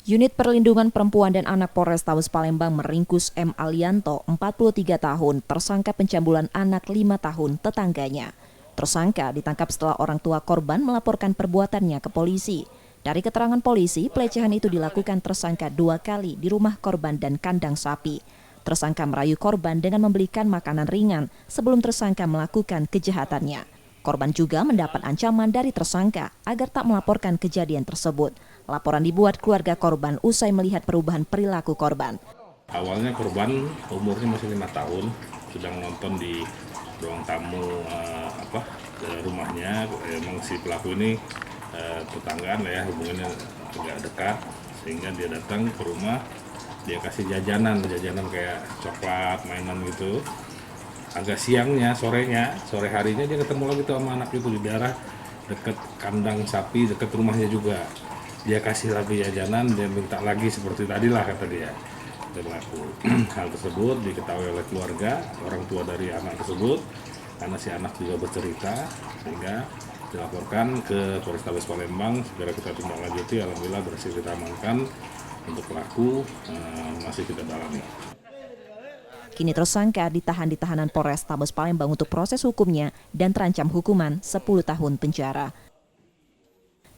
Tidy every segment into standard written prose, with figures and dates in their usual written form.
Unit Perlindungan Perempuan dan Anak Polrestabes Palembang meringkus M. Alianto, 43 tahun, tersangka pencambulan anak 5 tahun tetangganya. Tersangka ditangkap setelah orang tua korban melaporkan perbuatannya ke polisi. Dari keterangan polisi, pelecehan itu dilakukan tersangka 2 kali di rumah korban dan kandang sapi. Tersangka merayu korban dengan membelikan makanan ringan sebelum tersangka melakukan kejahatannya. Korban juga mendapat ancaman dari tersangka agar tak melaporkan kejadian tersebut. Laporan dibuat keluarga korban usai melihat perubahan perilaku korban. Awalnya korban umurnya masih 5 tahun, sedang nonton di ruang tamu rumahnya. Emang si pelaku ini tetanggaan ya, hubungannya agak dekat, sehingga dia datang ke rumah, dia kasih jajanan kayak coklat, mainan gitu. Agak siangnya, sore harinya dia ketemu lagi tuh sama anak itu di daerah dekat kandang sapi, dekat rumahnya juga. Dia kasih lagi jajanan, dia minta lagi seperti tadilah kata dia. Berlaku. Hal tersebut diketahui oleh keluarga, orang tua dari anak tersebut, karena si anak juga bercerita, sehingga dilaporkan ke Polrestabes Palembang. Segera kita tindak lanjuti, alhamdulillah berhasil kita amankan. Untuk pelaku masih kita dalami. Kini tersangka ditahan di tahanan Polrestabes Palembang untuk proses hukumnya dan terancam hukuman 10 tahun penjara.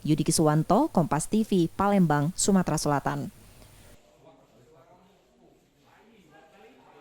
Yudi Kiswanto, Kompas TV, Palembang, Sumatera Selatan.